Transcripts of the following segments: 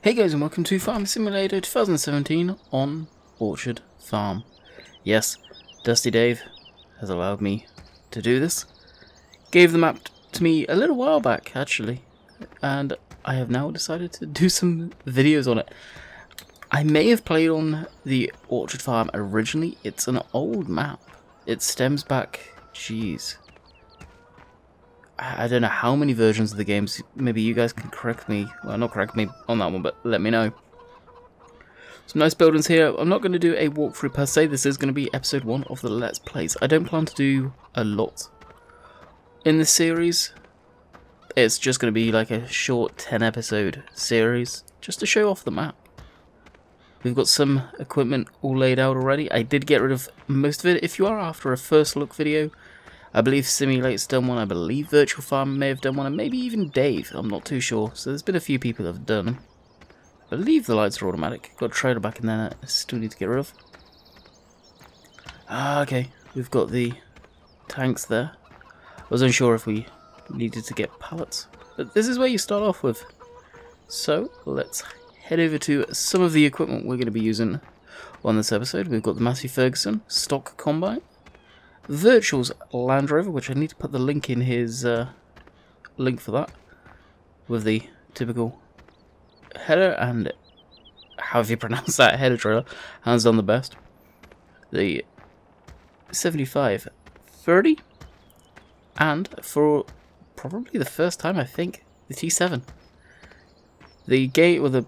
Hey guys, and welcome to Farm Simulator 2017 on Orchard Farm. Yes, Dusty Dave has allowed me to do this. Gave the map to me a little while back, actually, and I have now decided to do some videos on it. I may have played on the Orchard Farm originally. It's an old map. It stems back, jeez, I don't know how many versions of the games. Maybe you guys can correct me. Well, not correct me on that one, but let me know. Some nice buildings here. I'm not going to do a walkthrough per se. This is going to be episode 1 of the Let's Plays. I don't plan to do a lot in this series. It's just going to be like a short 10 episode series just to show off the map. We've got some equipment all laid out already. I did get rid of most of it. If you are after a first look video, I believe Simulate's done one, I believe Virtual Farm may have done one, and maybe even Dave, I'm not too sure. So there's been a few people that have done them. I believe the lights are automatic. Got a trailer back in there I still need to get rid of. Okay, we've got the tanks there. I was unsure if we needed to get pallets, but this is where you start off with. So let's head over to some of the equipment we're going to be using on this episode. We've got the Massey Ferguson stock combine. Virtual's Land Rover, which I need to put the link in his link for that, with the typical header and however you pronounce that, header trailer, hands down the best. The 7530, and for probably the first time I think, the T7. The gate or the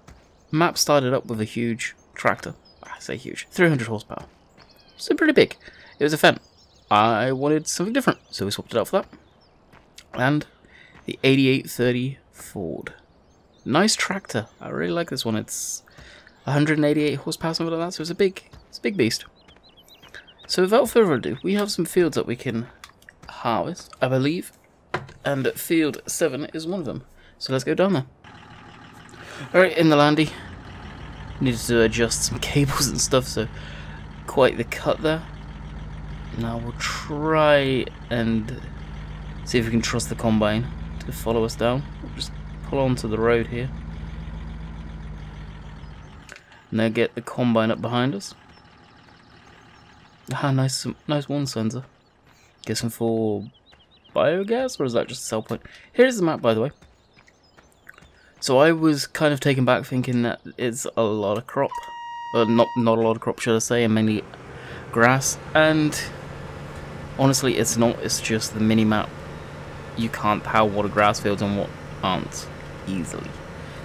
map started up with a huge tractor. I say huge, 300 horsepower. So pretty big. It was a Fendt. I wanted something different, so we swapped it out for that. And the 8830 Ford. Nice tractor. I really like this one. It's 188 horsepower, something like that, so it's a big beast. So without further ado, we have some fields that we can harvest, I believe, and field 7 is one of them. So let's go down there. Alright, in the landy. Needed to adjust some cables and stuff, so quite the cut there. Now we'll try and see if we can trust the combine to follow us down. We'll just pull onto the road here. Now get the combine up behind us. Ah, nice one sensor. Guessing for biogas, or is that just a sell point? Here's the map, by the way. So I was kind of taken back thinking that it's a lot of crop. Not a lot of crop, should I say, and mainly grass. And honestly, it's not. It's just the mini-map. You can't tell what are grass fields and what aren't easily.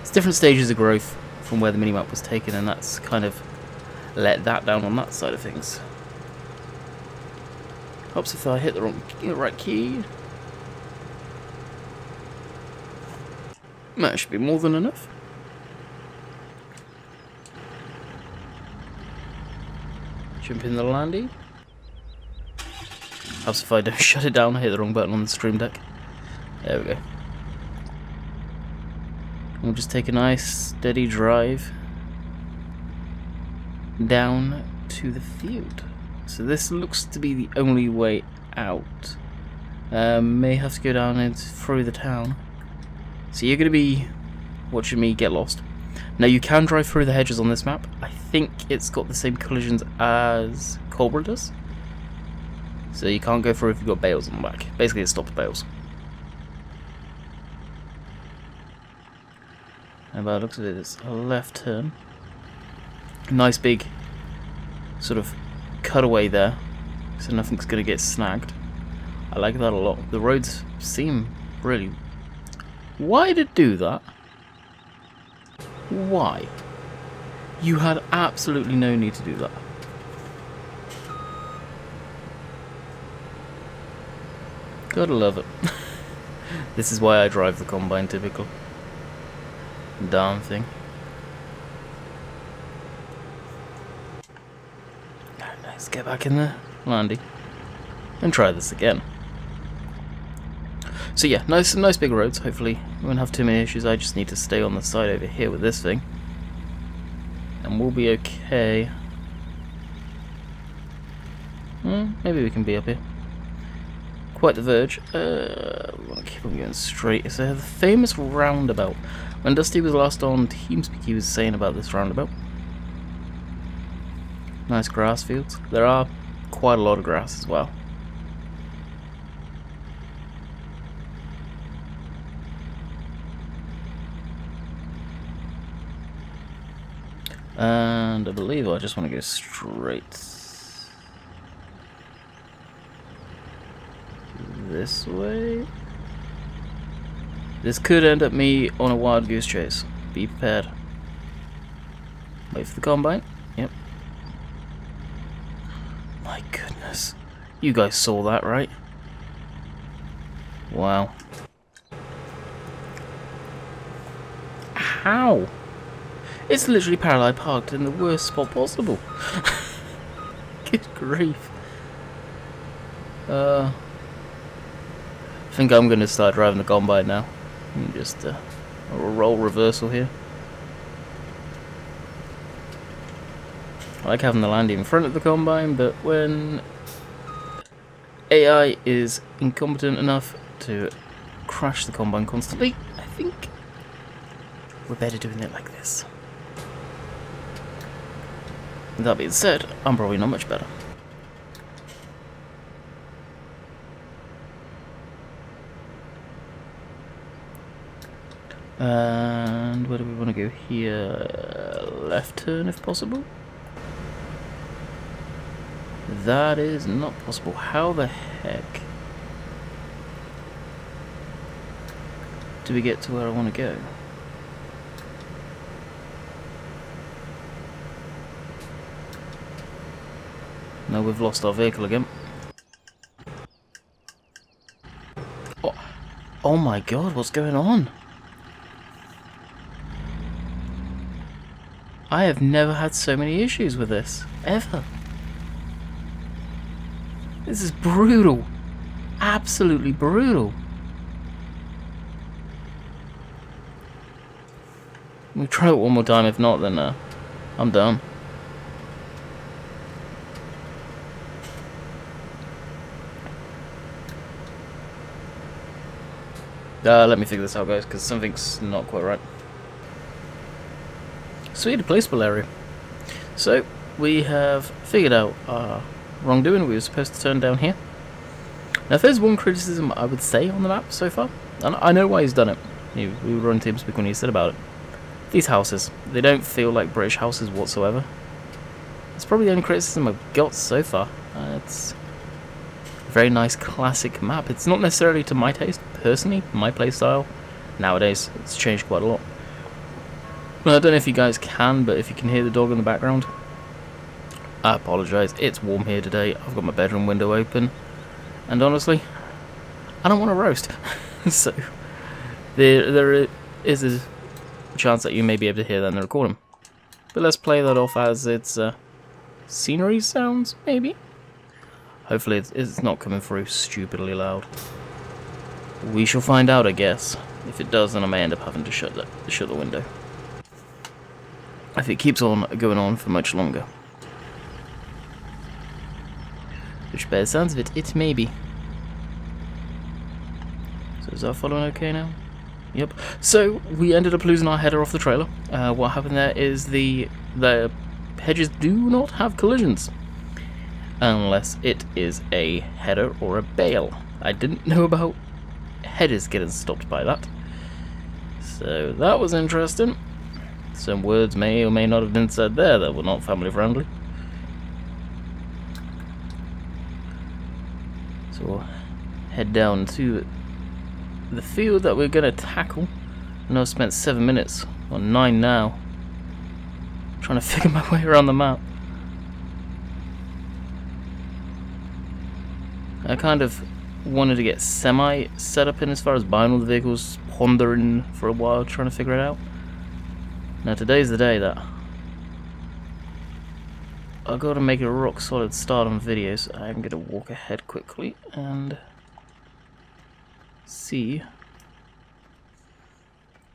It's different stages of growth from where the mini-map was taken, and that's kind of let that down on that side of things. Helps if I hit the right key. That should be more than enough. Jump in the landy. Helps if I don't shut it down. I hit the wrong button on the stream deck. There we go. We'll just take a nice steady drive down to the field. So this looks to be the only way out. May have to go down and through the town. So you're going to be watching me get lost. Now you can drive through the hedges on this map. I think it's got the same collisions as Cobra does. So you can't go through if you've got bales on the back. Basically it stops bales. And by the looks of it, it's a left turn. Nice big sort of cutaway there, so nothing's going to get snagged. I like that a lot. The roads seem really... Why did it do that? Why? You had absolutely no need to do that. Gotta love it. This is why I drive the combine, typical. Darn thing. Let's get back in the landy and try this again. So yeah, some nice big roads. Hopefully we won't have too many issues. I just need to stay on the side over here with this thing, and we'll be okay. Maybe we can be up here. Quite the verge. We want to keep on going straight. So the famous roundabout. When Dusty was last on TeamSpeak, he was saying about this roundabout. Nice grass fields. There are quite a lot of grass as well. And I believe I just want to go straight this way. This could end up me on a wild goose chase. Be prepared. Wait for the combine. Yep. My goodness. You guys saw that, right? Wow. How? It's literally parallel parked in the worst spot possible. Good grief. I think I'm going to start driving the combine now. Just a roll reversal here. I like having the landing in front of the combine, but when AI is incompetent enough to crash the combine constantly, I think we're better doing it like this. With that being said, I'm probably not much better. And where do we want to go here? Left turn if possible? That is not possible. How the heck do we get to where I want to go? No, we've lost our vehicle again. Oh my god, what's going on? I have never had so many issues with this, ever. This is brutal. Absolutely brutal. We'll try it one more time, if not then I'm done. Let me figure this out, guys, because something's not quite right. Sweet, a placeable area. So, we have figured out our wrongdoing. We were supposed to turn down here. Now, if there's one criticism I would say on the map so far, and I know why he's done it. We were on TeamSpeak when he said about it. These houses, they don't feel like British houses whatsoever. It's probably the only criticism I've got so far. It's a very nice classic map. It's not necessarily to my taste, personally, my playstyle. Nowadays, it's changed quite a lot. Well, I don't know if you guys can, but if you can hear the dog in the background, I apologise. It's warm here today. I've got my bedroom window open, and honestly, I don't want to roast. So, there is a chance that you may be able to hear that in the recording. But let's play that off as its scenery sounds, maybe? Hopefully it's not coming through stupidly loud. We shall find out, I guess. If it does, then I may end up having to shut the window. If it keeps on going on for much longer. Which, by the sounds of it, it may be. So is our following okay now? Yep. So, we ended up losing our header off the trailer. What happened there is the hedges do not have collisions. Unless it is a header or a bale. I didn't know about headers getting stopped by that. So, that was interesting. Some words may or may not have been said there that were not family friendly. So we'll head down to the field that we're going to tackle. I know I've spent 7 minutes, or 9 now, trying to figure my way around the map. I kind of wanted to get semi set up in as far as buying all the vehicles, pondering for a while, trying to figure it out. Now today's the day that I've got to make a rock solid start on videos. I'm going to walk ahead quickly and see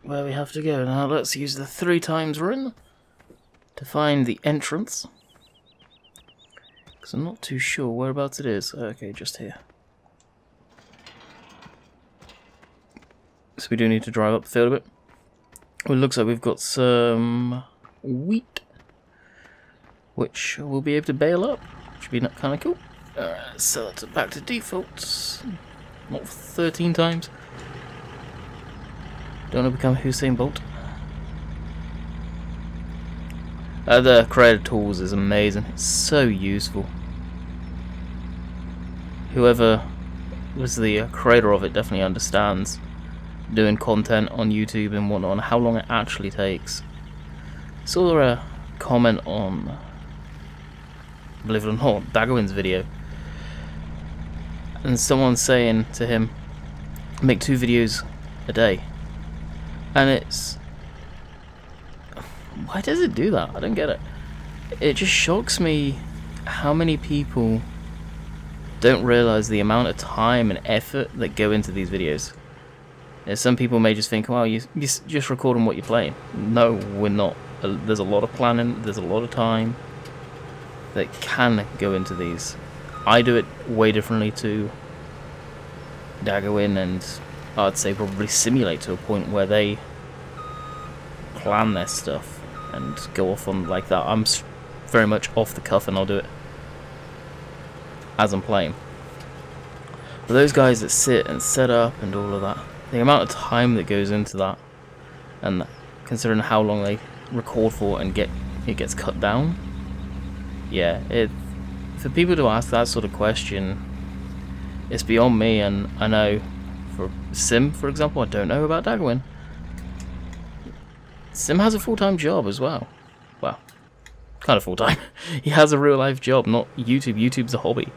where we have to go. Now let's use the 3x run to find the entrance, because I'm not too sure whereabouts it is. Okay, just here. So we do need to drive up the field a bit. Well, it looks like we've got some wheat, which we'll be able to bale up. Should be kind of cool. Alright, so that's back to defaults. Not 13 times. Don't want to become Usain Bolt. The creator tools is amazing. It's so useful. Whoever was the creator of it definitely understands doing content on YouTube and whatnot, and how long it actually takes. Saw a comment on, believe it or not, Daggerwin's video, and someone saying to him, make 2 videos a day, and it's, why does it do that? I don't get it. It just shocks me how many people don't realize the amount of time and effort that go into these videos. Some people may just think, well, you're just recording what you're playing. No, we're not. There's a lot of planning, there's a lot of time that can go into these. I do it way differently to Daggerwin, and I'd say probably Simulate, to a point where they plan their stuff and go off on like that. I'm very much off the cuff, and I'll do it as I'm playing. But those guys that sit and set up and all of that, the amount of time that goes into that, and considering how long they record for and it gets cut down, yeah, for people to ask that sort of question, it's beyond me. And I know for Sim, for example, I don't know about Daggerwin. Sim has a full-time job as well. Well, kind of full-time. He has a real-life job, not YouTube. YouTube's a hobby.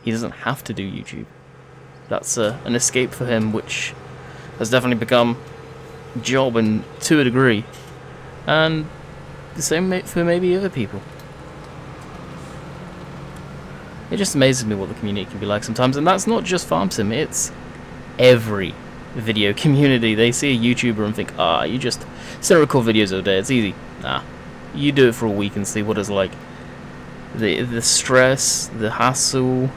He doesn't have to do YouTube. That's an escape for him, which has definitely become a job, and to a degree. And the same for maybe other people. It just amazes me what the community can be like sometimes, and that's not just Farm Sim, it's every video community. They see a YouTuber and think, you just sit and record videos all day, it's easy. Nah, you do it for a week and see what it's like. The stress, the hassle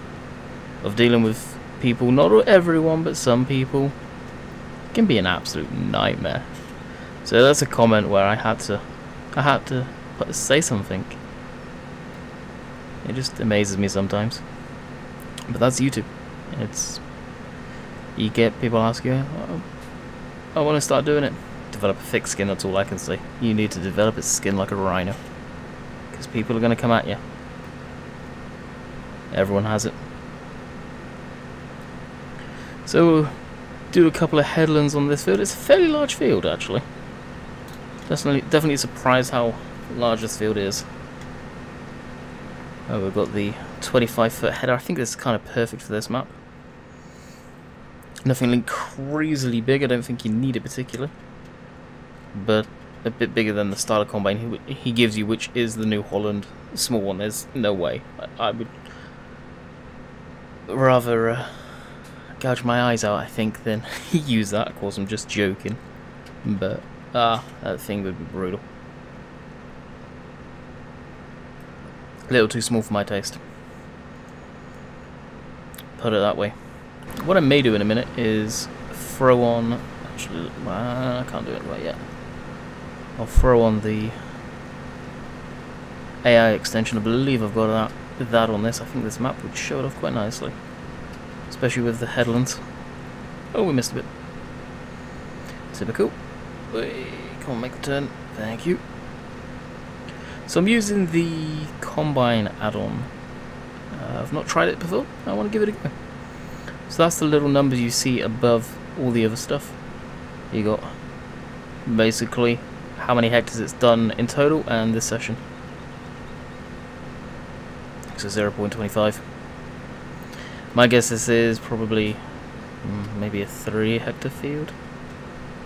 of dealing with people, not everyone, but some people, can be an absolute nightmare. So that's a comment where I had to say something. It just amazes me sometimes. But that's YouTube. You get people ask you, I want to start doing it. Develop a thick skin, that's all I can say. You need to develop a skin like a rhino, because people are going to come at you. Everyone has it. So we'll do a couple of headlands on this field. It's a fairly large field, actually. Definitely surprised how large this field is. Oh, we've got the 25-foot header. I think this is kind of perfect for this map. Nothing crazily big. I don't think you need it particularly, but a bit bigger than the starter combine he gives you, which is the New Holland small one. There's no way. I would rather gouge my eyes out, I think, than use that. Of course, I'm just joking, but that thing would be brutal. A little too small for my taste. Put it that way. What I may do in a minute is throw on... Actually, I can't do it right yet. I'll throw on the AI extension. I believe I've got that on this. I think this map would show it off quite nicely, especially with the headlands. Oh, we missed a bit. Super cool. Come on, make the turn. Thank you. So I'm using the Combine add-on. I've not tried it before. I want to give it a go. So that's the little numbers you see above all the other stuff. You got basically how many hectares it's done in total and this session. So 0.25. My guess this is probably maybe a 3-hectare field.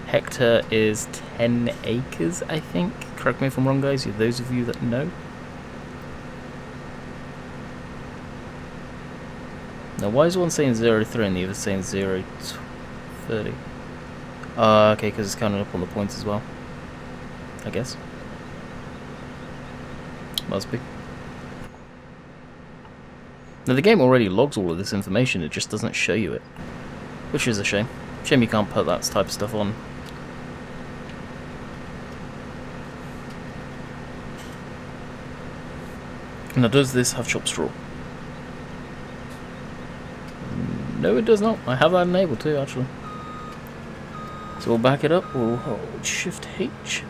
Hectare is 10 acres, I think. Correct me if I'm wrong, guys. Those of you that know. Now, why is one saying 0.3 and the other saying 0.30? Okay, because it's counting up on the points as well, I guess. Must be. Now, the game already logs all of this information, it just doesn't show you it, which is a shame. Shame you can't put that type of stuff on Now, does this have chopped straw? No, it does not. I have that enabled too, actually. So we'll back it up. We'll hold Shift H.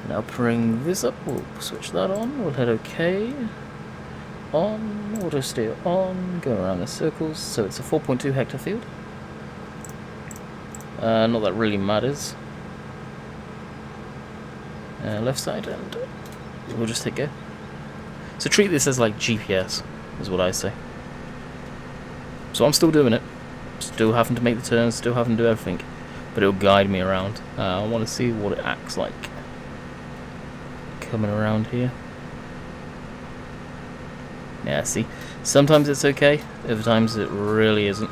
Now bring this up. We'll switch that on. We'll hit OK. On. Auto steer on. Go around the circles. So it's a 4.2 hectare field. Not that really matters. Left side, and we'll just hit go. So treat this as like GPS, is what I say. So I'm still doing it. Still having to make the turns, still having to do everything. But it'll guide me around. I want to see what it acts like coming around here. Yeah, see, sometimes it's okay, other times it really isn't.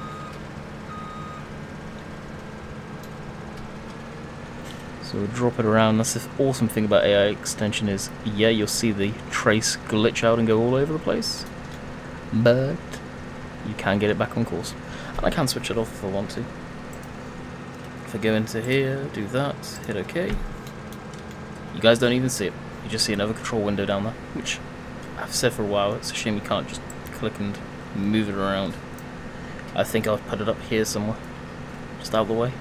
So we'll drop it around. That's the awesome thing about AI extension is, yeah, you'll see the trace glitch out and go all over the place, but you can get it back on course. And I can switch it off if I want to. If I go into here, do that, hit OK. You guys don't even see it. You just see another control window down there, which I've said for a while, it's a shame you can't just click and move it around. I think I'll put it up here somewhere, just out of the way.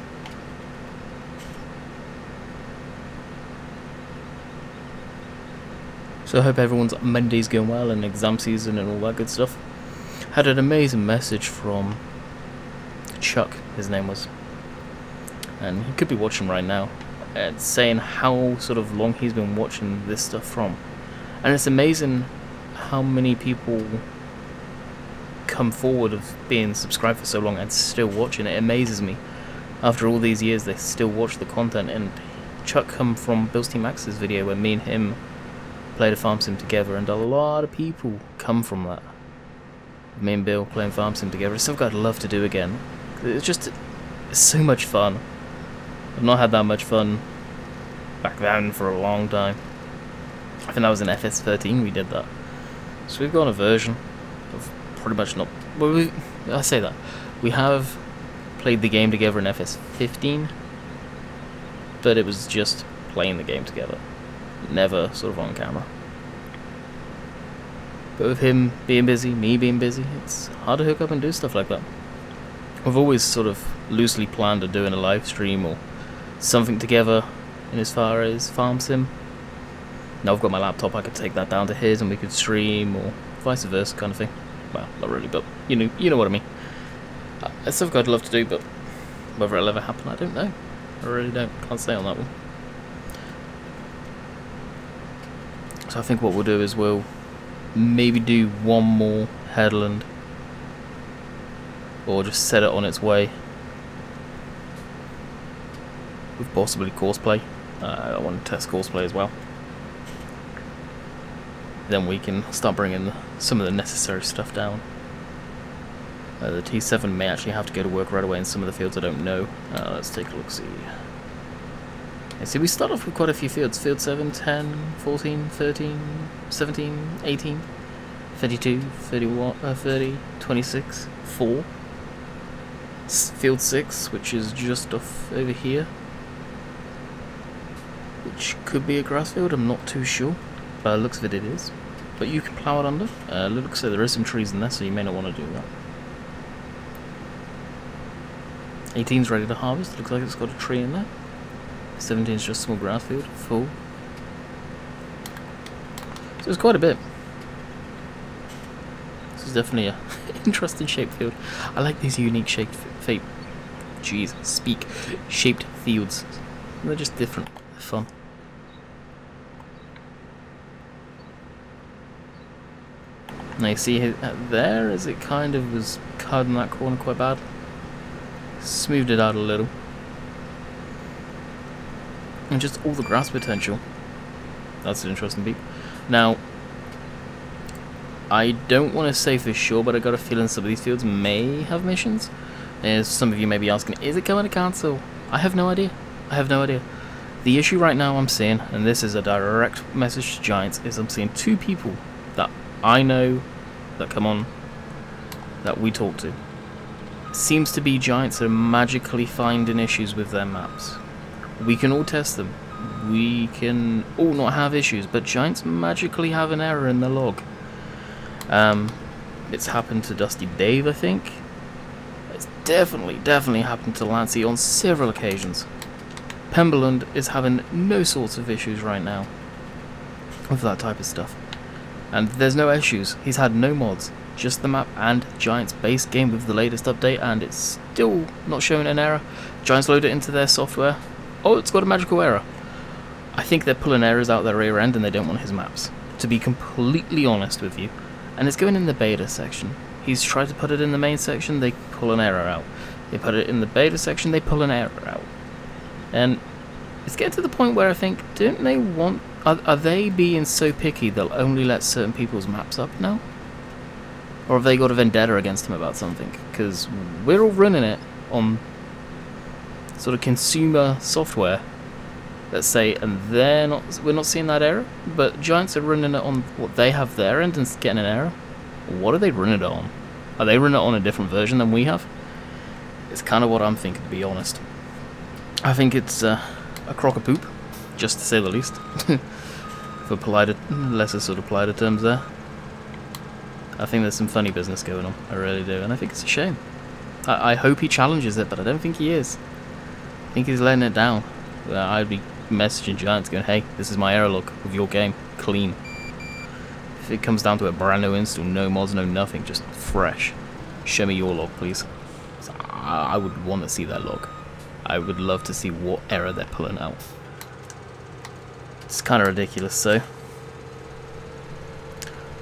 So I hope everyone's Monday's going well and exam season and all that good stuff. Had an amazing message from Chuck, his name was, and he could be watching right now, saying how sort of long he's been watching this stuff from. And it's amazing how many people come forward of being subscribed for so long and still watching. It amazes me. After all these years, they still watch the content. And Chuck come from Bill's Team Max's video where me and him played a farm sim together, and a lot of people come from that. Me and Bill playing farm sim together. It's something I'd love to do again. It's so much fun. I've not had that much fun back then for a long time. I think that was in FS13 we did that. So we've got a version of pretty much not... Well, I say that. We have played the game together in FS15, but it was just playing the game together. Never sort of on camera. But with him being busy, me being busy, it's hard to hook up and do stuff like that. We've always sort of loosely planned on doing a live stream or something together in as far as farm sim. Now I've got my laptop, I could take that down to his and we could stream, or vice versa kind of thing. Well, not really, but you know what I mean. It's something I'd love to do, but whether it'll ever happen, I don't know. I really don't. Can't say on that one. So I think what we'll do is we'll maybe do one more headland, or just set it on its way with possibly courseplay. I want to test courseplay as well. Then we can start bringing some of the necessary stuff down. The T7 may actually have to go to work right away in some of the fields I don't know. Let's take a look, see. Yeah, see, we start off with quite a few fields. Field 7, 10, 14, 13, 17, 18, 32, 31, 30, 26, 4. Field 6, which is just off over here, which could be a grass field, I'm not too sure. By the looks of it, it is. But you can plough it under. Looks like there is some trees in there, so you may not want to do that. 18's ready to harvest, looks like it's got a tree in there. 17's just a small grass field, full. So it's quite a bit. This is definitely a interesting shaped field. I like these unique shaped shaped fields. They're just different, they're fun. Now you see there, as it kind of was cut in that corner quite bad. Smoothed it out a little. And just all the grass potential. That's an interesting beat. Now, I don't want to say for sure, but I got a feeling some of these fields may have missions. As some of you may be asking, is it coming to cancel? I have no idea. I have no idea. The issue right now I'm seeing, and this is a direct message to Giants, is I'm seeing two people that I know that come on that we talk to. Seems to be Giants are magically finding issues with their maps. We can all test them. We can all not have issues, but Giants magically have an error in the log. It's happened to Dusty Dave, I think. It's definitely happened to Lancey on several occasions. Pemberland is having no sorts of issues right now with that type of stuff. And there's no issues. He's had no mods. Just the map and Giants base game with the latest update, and it's still not showing an error. Giants load it into their software. Oh, it's got a magical error. I think they're pulling errors out their rear end and they don't want his maps, to be completely honest with you. And it's going in the beta section. He's tried to put it in the main section, they pull an error out. They put it in the beta section, they pull an error out. And it's getting to the point where I think, don't they want... Are they being so picky they'll only let certain people's maps up now? Or have they got a vendetta against him about something? Because we're all running it on sort of consumer software, let's say, and we're not seeing that error. But Giants are running it on what they have their end and getting an error. What are they running it on? Are they running it on a different version than we have? It's kind of what I'm thinking, to be honest. I think it's a crock of poop, just to say the least. For lesser sort of politer terms there. I think there's some funny business going on, I really do, and I think it's a shame. I hope he challenges it, but I don't think he is. I think he's letting it down. I'd be messaging Giants going, hey, this is my error log of your game, clean. If it comes down to a brand new install, no mods, no nothing, just fresh, show me your log, please. So I would want to see that log. I would love to see what error they're pulling out. It's kind of ridiculous, so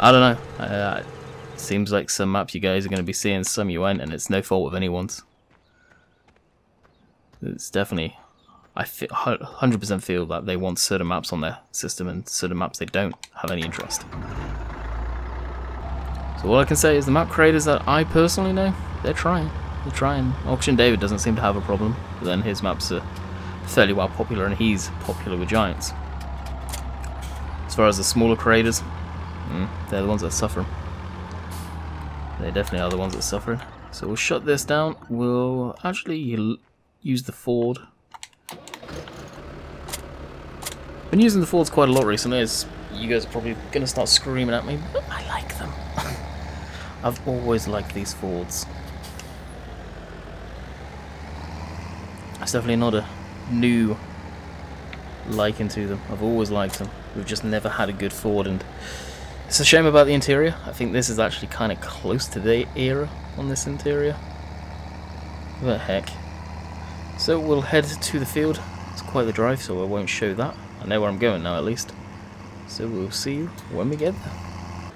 I don't know. Seems like some maps you guys are going to be seeing, some you ain't, and it's no fault of anyone's. It's definitely, I 100% feel that they want certain maps on their system and certain maps they don't have any interest. So all I can say is the map creators that I personally know, they're trying. They're trying. Auction David doesn't seem to have a problem, but then his maps are fairly well popular and he's popular with Giants. As far as the smaller creators, they're the ones that suffer. They definitely are the ones that suffer. So we'll shut this down. We'll actually use the Ford. Been using the Fords quite a lot recently, as you guys are probably going to start screaming at me, but I like them. I've always liked these Fords. It's definitely not a new liking to them. I've always liked them. We've just never had a good Ford, and it's a shame about the interior. I think this is actually kind of close to the era on this interior. What the heck. So we'll head to the field. It's quite the drive, so I won't show that. I know where I'm going now, at least. So we'll see you when we get there.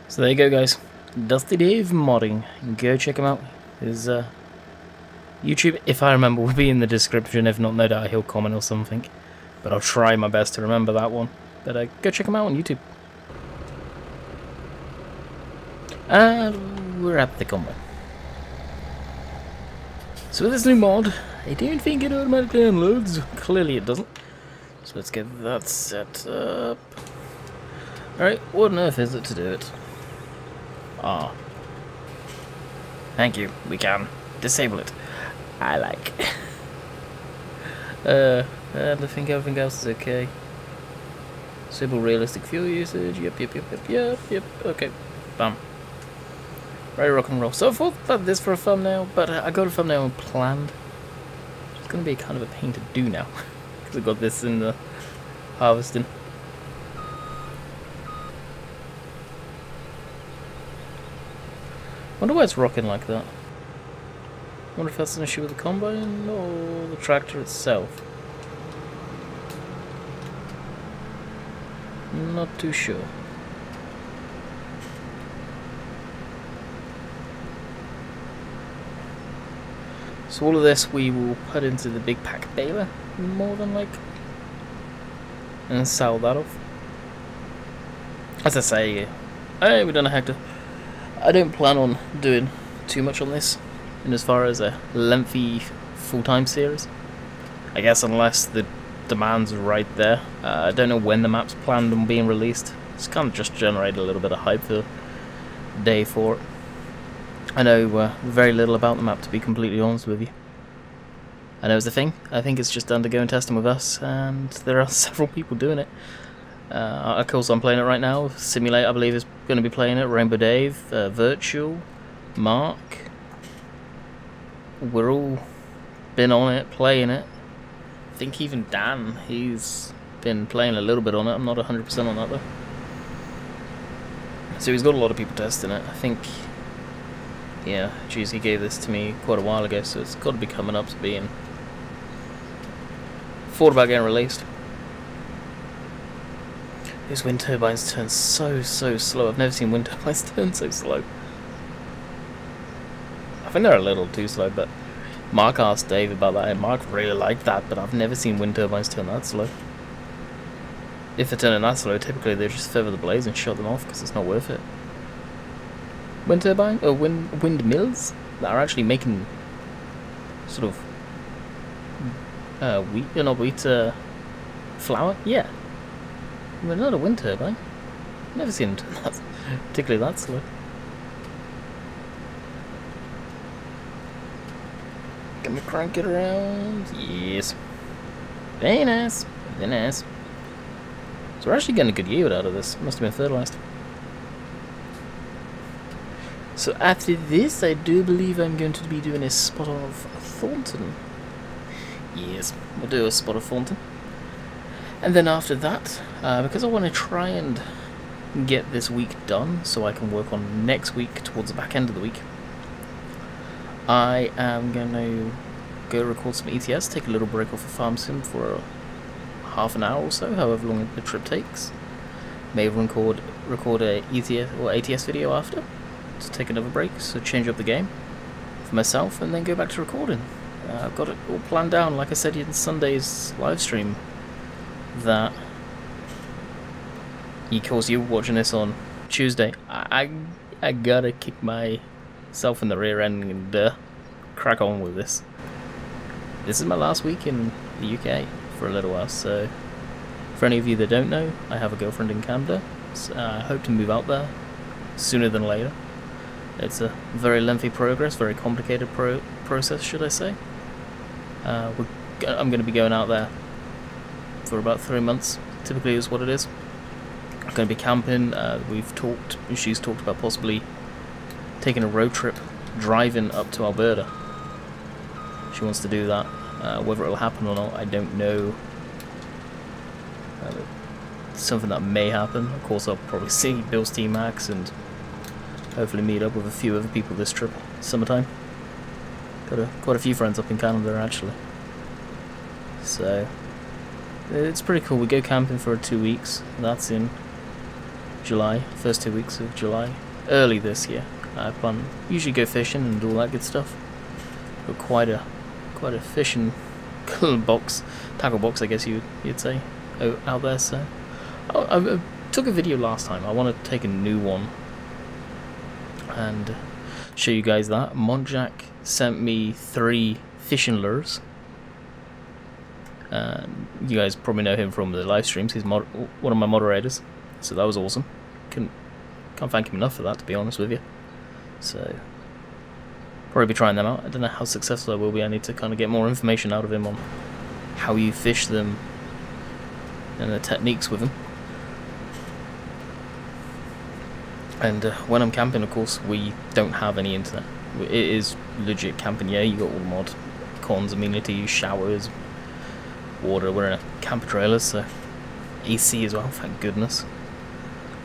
So there you go, guys. Dusty Dave modding. Go check him out. His YouTube, if I remember, will be in the description. If not, no doubt he'll comment or something. But I'll try my best to remember that one. But go check him out on YouTube. And we're at the combo. So with this new mod, I don't think it automatically unloads. Clearly it doesn't. So let's get that set up. Alright, what on earth is it to do it? Ah. Thank you, we can disable it. I like. And I think everything else is okay. Disable realistic fuel usage. Yep. Okay, bam. Ready to rock and roll. So I thought about this for a thumbnail, but I got a thumbnail planned. It's going to be kind of a pain to do now, because I got this in the harvesting. Wonder why it's rocking like that. Wonder if that's an issue with the combine or the tractor itself. Not too sure. So all of this we will put into the big pack baler, more than like, and sell that off. As I say, hey, we've done a hectare. I don't plan on doing too much on this, in as far as a lengthy full-time series. I guess unless the demand's right there. I don't know when the map's planned on being released. It's kind of just generated a little bit of hype for day 4. I know very little about the map, to be completely honest with you. I know it's a thing. I think it's just undergoing testing with us, and there are several people doing it. Of course, I'm playing it right now. Simulate, I believe, is going to be playing it. Rainbow Dave, Virtual, Mark. We're all been on it, playing it. I think even Dan, he's been playing a little bit on it. I'm not 100% on that though. So he's got a lot of people testing it. I think, yeah, geez, he gave this to me quite a while ago, so it's got to be coming up to being thought about getting released. These wind turbines turn so slow. I've never seen wind turbines turn so slow. I think they're a little too slow, but Mark asked Dave about that, and Mark really liked that, but I've never seen wind turbines turn that slow. If they're turning that slow, typically they just feather the blades and shut them off because it's not worth it. Wind turbine or windmills that are actually making sort of flour. Yeah, but not a wind turbine. Never seen them turn that, particularly that slow. Can we crank it around? Yes. Very nice. Very nice. So we're actually getting a good yield out of this. Must have been fertilized. So after this, I do believe I'm going to be doing a spot of Thornton. Yes, we'll do a spot of Thornton. And then after that, because I want to try and get this week done so I can work on next week towards the back end of the week, I am going to go record some ETS, take a little break off of Farm Sim for half an hour or so, however long the trip takes. Maybe record a ETS or ATS video after to take another break, so change up the game for myself and then go back to recording. I've got it all planned down, like I said in Sunday's live stream, that, of course you're watching this on Tuesday, I gotta kick myself in the rear end and crack on with this. This is my last week in the UK for a little while, so for any of you that don't know, I have a girlfriend in Canada, so I hope to move out there sooner than later. It's a very lengthy very complicated process, should I say. I'm going to be going out there for about 3 months, typically is what it is. I'm going to be camping. She's talked about possibly taking a road trip, driving up to Alberta. She wants to do that. Whether it will happen or not, I don't know. Something that may happen. Of course, I'll probably see Bill's T-Max and hopefully meet up with a few other people this trip. Summertime. Got quite a few friends up in Canada actually. So it's pretty cool. We go camping for 2 weeks. That's in July, first 2 weeks of July. Early this year. I usually go fishing and all that good stuff. Got quite a fishing tackle box, I guess you'd say, out there. So I took a video last time. I want to take a new one and show you guys that. Montjack sent me 3 fishing lures. You guys probably know him from the live streams. He's one of my moderators, so that was awesome. Can't thank him enough for that, to be honest with you. So probably be trying them out. I don't know how successful I will be. I need to kind of get more information out of him on how you fish them and the techniques with them. And when I'm camping, of course, we don't have any internet. It is legit camping. Yeah, you got all the mod cons, amenities, showers, water. We're in a camper trailer, so AC as well, thank goodness.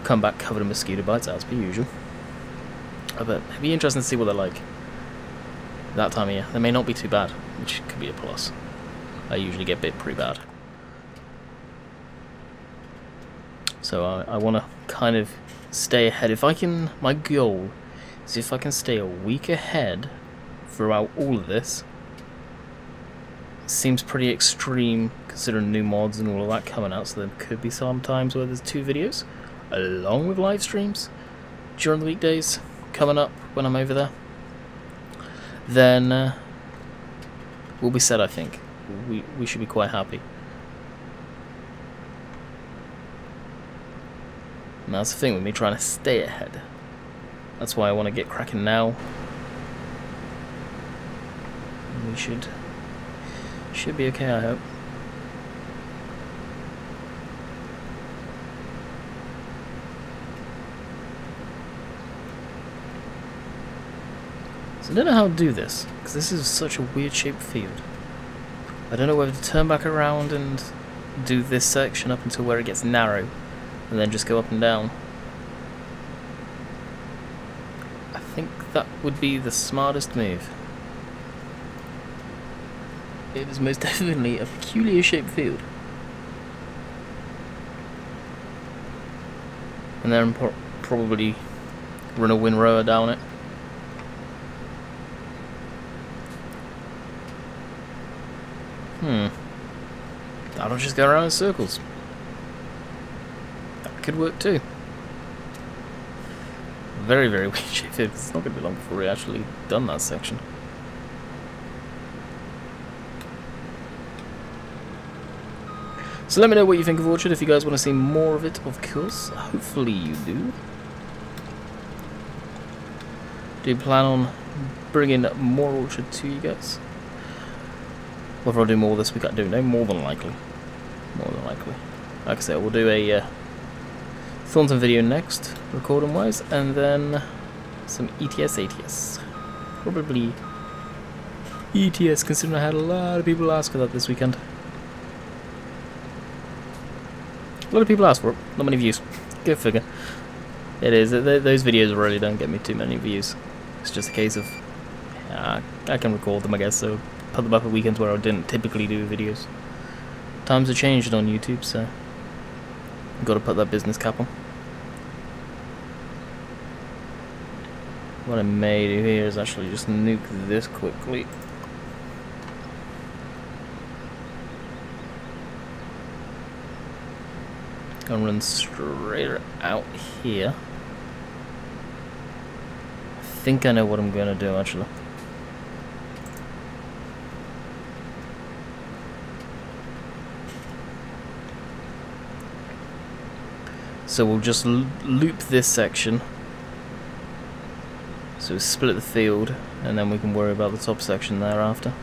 Come back covered in mosquito bites as per usual. But it'd be interesting to see what they're like that time of year. They may not be too bad, which could be a plus. I usually get bit pretty bad. So I want to kind of stay ahead. My goal is if I can stay a week ahead throughout all of this. Seems pretty extreme considering new mods and all of that coming out, so there could be some times where there's 2 videos along with live streams during the weekdays coming up when I'm over there. Then we'll be set, I think. We should be quite happy. And that's the thing with me trying to stay ahead. That's why I want to get cracking now. We should be okay, I hope. So I don't know how to do this, because this is such a weird shaped field. I don't know whether to turn back around and do this section up until where it gets narrow, and then just go up and down. I think that would be the smartest move. It is most definitely a peculiar shaped field. And then probably run a windrower down it. That'll just go around in circles. That could work too. Very, very weird shape. It's not going to be long before we actually done that section. So let me know what you think of Orchard, if you guys want to see more of it, of course. Hopefully you do. Do you plan on bringing more Orchard to you guys? Whether I'll do more this week, I don't know. More than likely. More than likely. Like I said, we'll do a Thornton video next, recording wise, and then some ETS. Probably ETS, considering I had a lot of people ask for that this weekend. A lot of people ask for it, not many views. Go figure. It is. Those videos really don't get me too many views. It's just a case of I can record them, I guess, so put them up at weekends where I didn't typically do videos. Times have changed on YouTube, so I've got to put that business cap on. What I may do here is actually just nuke this quickly. And run straight out here. I think I know what I'm gonna do actually. So we'll just loop this section. So we split the field, and then we can worry about the top section thereafter.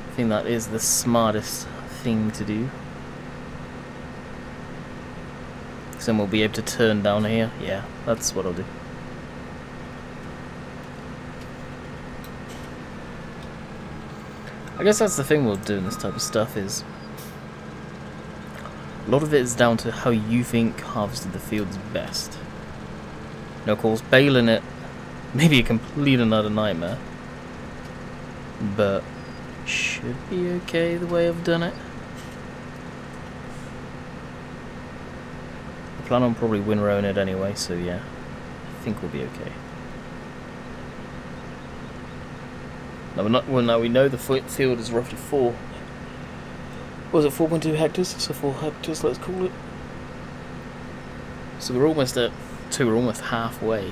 I think that is the smartest thing to do. So then we'll be able to turn down here. Yeah, that's what I'll do. I guess that's the thing with doing this type of stuff, is a lot of it is down to how you think harvesting the field's best. Now, of course, baling it may be a complete another nightmare, but should be okay the way I've done it. I plan on probably windrowing it anyway, so yeah, I think we'll be okay. Now we know the field is roughly 4.2 hectares, so 4 hectares, let's call it. So we're almost at 2, we're almost halfway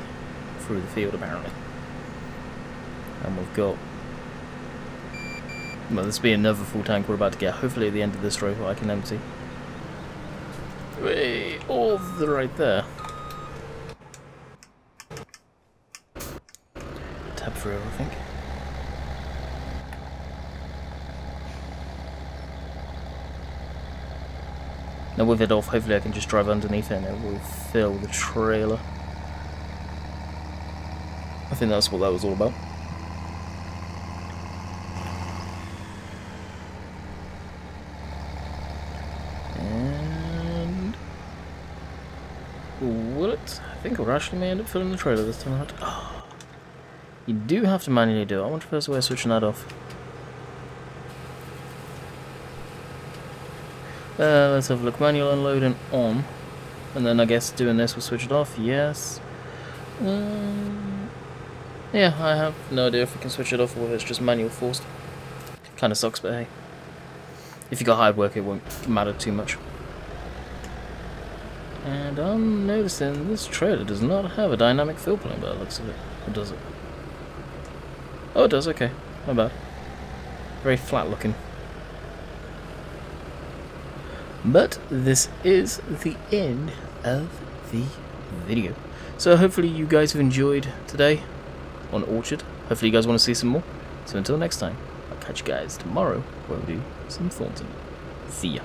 through the field apparently. And we've got, well, this will be another full tank we're about to get, hopefully at the end of this row I can empty. Way all the right there. Tab through, I think. Now with it off, hopefully I can just drive underneath it and it will fill the trailer. I think that's what that was all about. And will it? I think we're actually may end up filling the trailer this time around. Oh, you do have to manually do it. I wonder if there's a way of switching that off. Let's have a look. Manual unloading on. And then I guess doing this will switch it off. Yes. Yeah, I have no idea if we can switch it off or if it's just manual forced. Kinda sucks, but hey. If you got hard work, it won't matter too much. And I'm noticing this trailer does not have a dynamic fill plane by the looks of it. Or does it? Oh, it does, okay. Not bad. Very flat looking. But this is the end of the video. So hopefully you guys have enjoyed today on Orchard. Hopefully you guys want to see some more. So until next time, I'll catch you guys tomorrow where we do some Thornton. See ya.